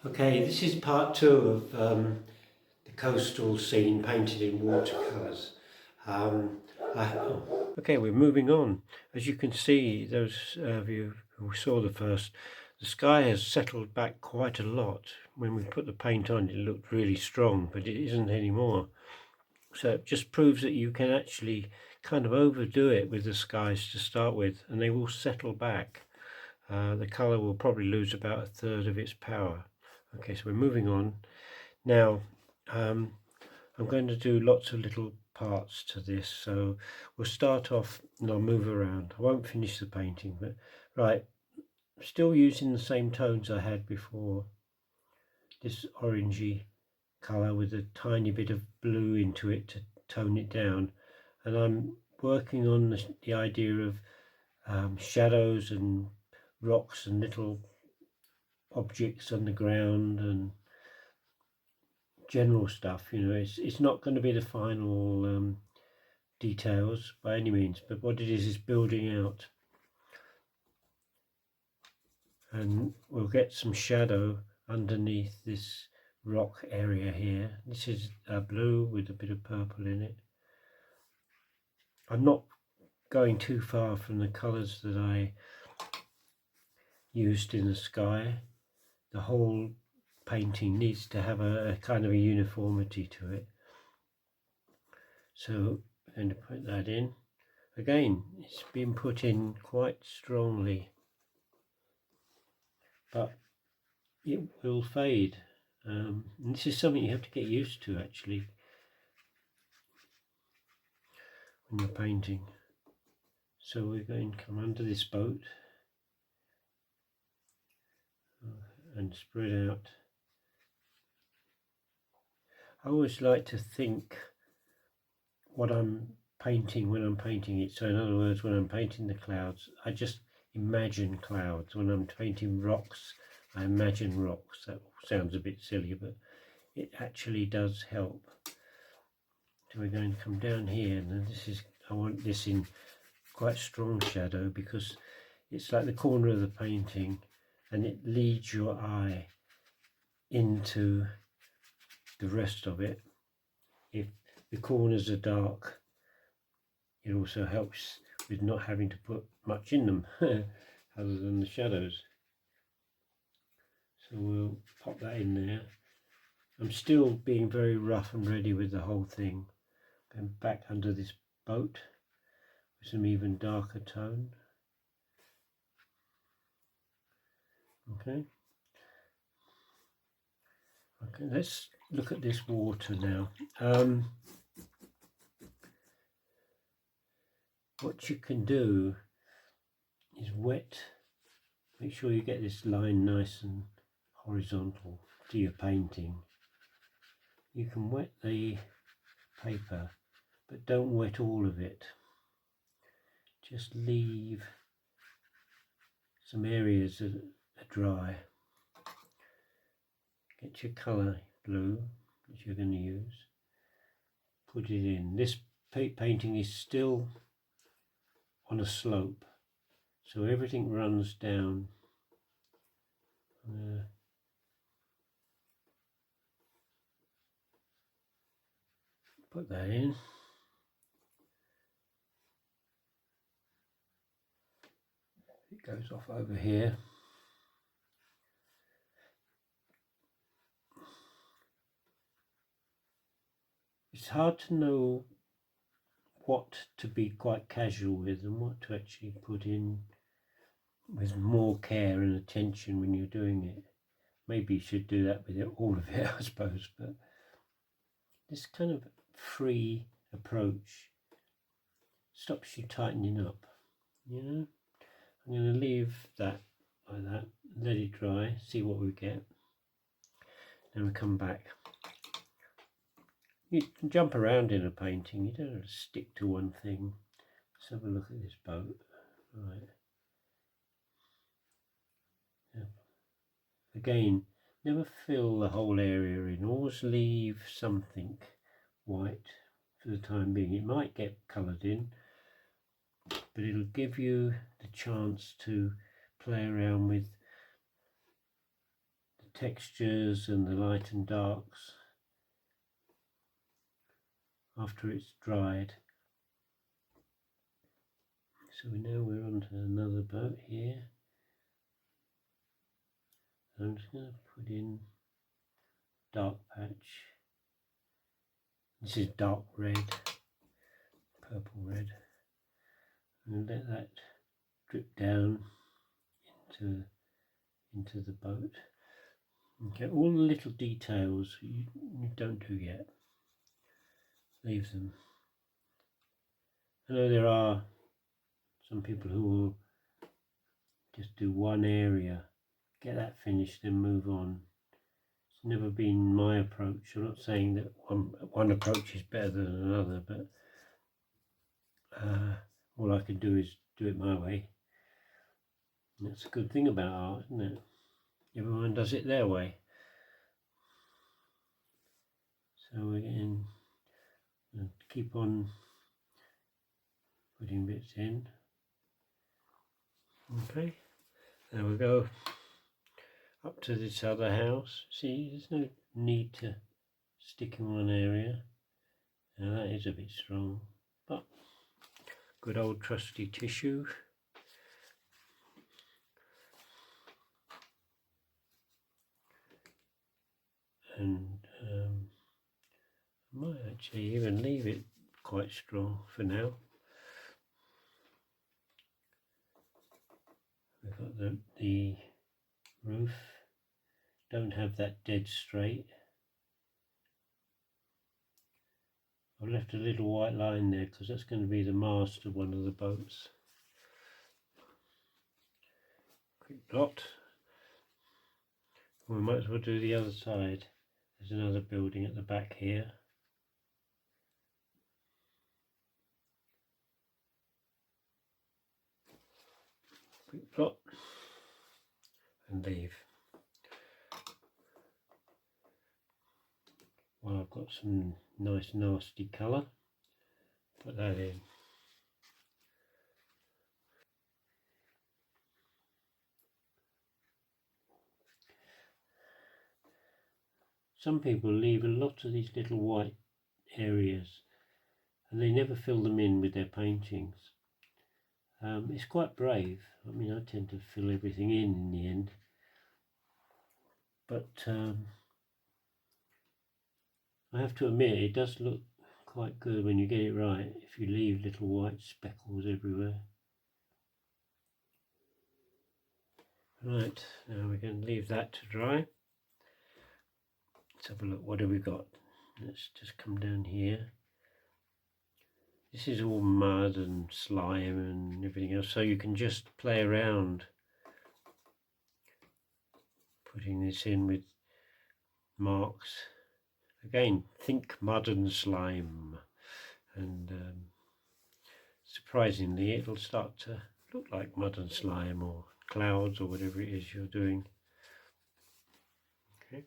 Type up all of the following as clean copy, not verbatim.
Okay, this is part two of the coastal scene painted in watercolours. Okay, we're moving on. As you can see, those of you who saw the sky has settled back quite a lot. When we put the paint on, it looked really strong, but it isn't anymore. So it just proves that you can actually kind of overdo it with the skies to start with, and they will settle back. The colour will probably lose about a third of its power. Okay, so we're moving on. Now, I'm going to do lots of little parts to this, so we'll start off and I'll move around. I won't finish the painting, but right, still using the same tones I had before. This orangey colour with a tiny bit of blue into it to tone it down. And I'm working on the idea of shadows and rocks and little objects on the ground and general stuff. You know, it's not going to be the final details by any means, but what it is building out, and we'll get some shadow underneath this rock area here. This is blue with a bit of purple in it. I'm not going too far from the colours that I used in the sky. The whole painting needs to have a kind of a uniformity to it. So I'm going to put that in. Again, it's been put in quite strongly, but it will fade. And this is something you have to get used to actually when you're painting. So we're going to come under this boat and spread out. I always like to think what I'm painting when I'm painting it. So in other words, when I'm painting the clouds, I just imagine clouds. When I'm painting rocks, I imagine rocks. That sounds a bit silly, but it actually does help. So we're going to come down here, and this is, I want this in quite strong shadow because it's like the corner of the painting and it leads your eye into the rest of it. If the corners are dark, it also helps with not having to put much in them other than the shadows. So we'll pop that in there. I'm still being very rough and ready with the whole thing. Going back under this boat with some even darker tone. Okay, let's look at this water now. What you can do is wet, make sure you get this line nice and horizontal to your painting. You can wet the paper, but don't wet all of it. Just leave some areas that are dry. Get your colour blue that you're going to use, put it in. This painting is still on a slope, so everything runs down. Put that in. It goes off over here. It's hard to know what to be quite casual with and what to actually put in with more care and attention when you're doing it. Maybe you should do that with all of it, I suppose, but this kind of free approach stops you tightening up, you know. I'm going to leave that like that, let it dry, see what we get. Then we come back. You can jump around in a painting, you don't have to stick to one thing. Let's have a look at this boat. Right. Yeah. Again, never fill the whole area in, always leave something white for the time being. It might get coloured in, but it'll give you the chance to play around with the textures and the light and darks after it's dried. So now we're on to another boat here. I'm just going to put in dark patch. This is dark red, purple red, and let that drip down into the boat. Okay, all the little details you don't do yet, leave them. I know there are some people who will just do one area, get that finished, then move on. It's never been my approach. I'm not saying that one approach is better than another, but all I can do is do it my way. And that's a good thing about art, isn't it? Everyone does it their way. So we're going to keep on putting bits in. Okay, now we'll go up to this other house. See, there's no need to stick in one area. Now that is a bit strong, but good old trusty tissue. And I might actually even leave it quite strong for now. We've got the roof, don't have that dead straight. I've left a little white line there because that's going to be the mast of one of the boats. Quick dot. We might as well do the other side. There's another building at the back here. Quick plot and leave. Well, I've got some nice nasty colour, put that in. Some people leave a lot of these little white areas and they never fill them in with their paintings. It's quite brave. I mean, I tend to fill everything in the end, but I have to admit it does look quite good when you get it right, if you leave little white speckles everywhere. Right, now we're going to leave that to dry. Let's have a look, what have we got? Let's just come down here. This is all mud and slime and everything else, so you can just play around putting this in with marks. Again, think mud and slime, and surprisingly it'll start to look like mud and slime or clouds or whatever it is you're doing. Okay.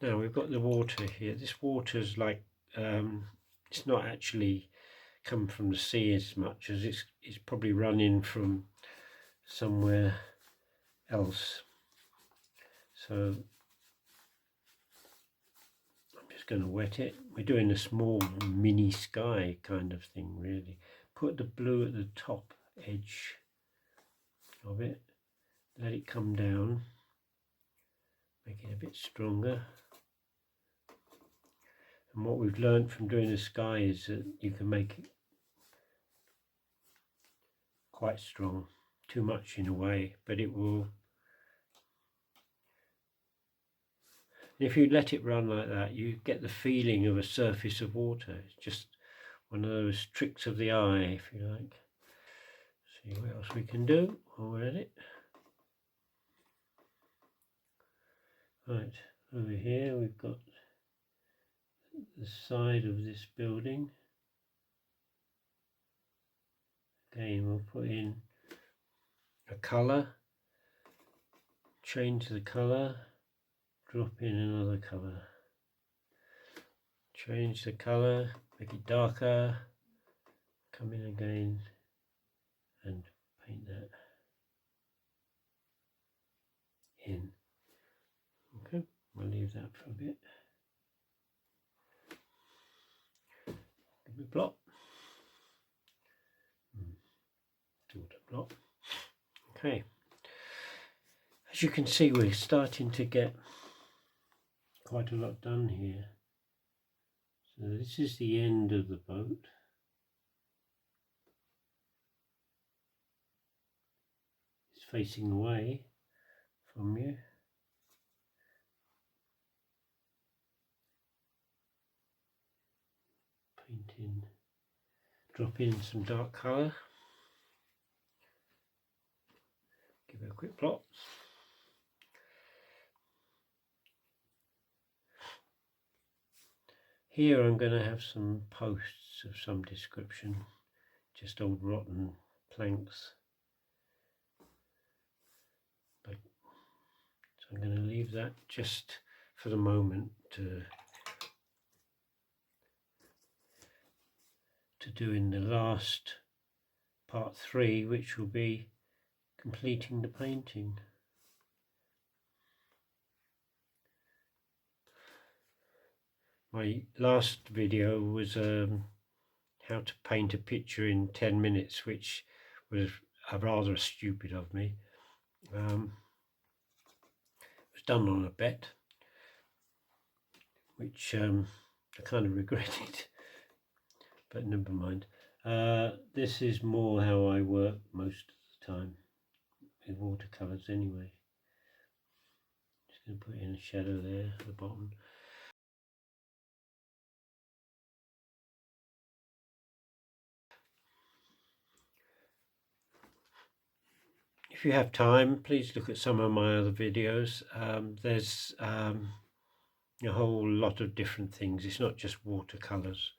Now we've got the water here. This water's like, it's not actually come from the sea as much as it's probably run in from somewhere else. So I'm just going to wet it. We're doing a small mini sky kind of thing, really. Put the blue at the top edge of it, let it come down, make it a bit stronger. And what we've learned from doing the sky is that you can make it quite strong, too much in a way, but it will, if you let it run like that, you get the feeling of a surface of water. It's just one of those tricks of the eye, if you like. See what else we can do while we're at it. Right, over here we've got the side of this building. Again, we'll put in a colour, change the colour, drop in another colour, change the colour, make it darker, come in again and paint that in. leave that for a bit. Give it a blot. Sort of blot. Okay. As you can see, we're starting to get quite a lot done here. So this is the end of the boat. It's facing away from you. Paint in, drop in some dark colour. Give it a quick blot. Here I'm going to have some posts of some description, just old rotten planks. So I'm going to leave that just for the moment to do in the last part 3, which will be completing the painting. My last video was how to paint a picture in 10 minutes, which was rather stupid of me. It was done on a bet, which I kind of regretted, but never mind. This is more how I work most of the time with watercolours anyway. Just going to put in a shadow there at the bottom. If you have time, please look at some of my other videos. There's a whole lot of different things. It's not just watercolours.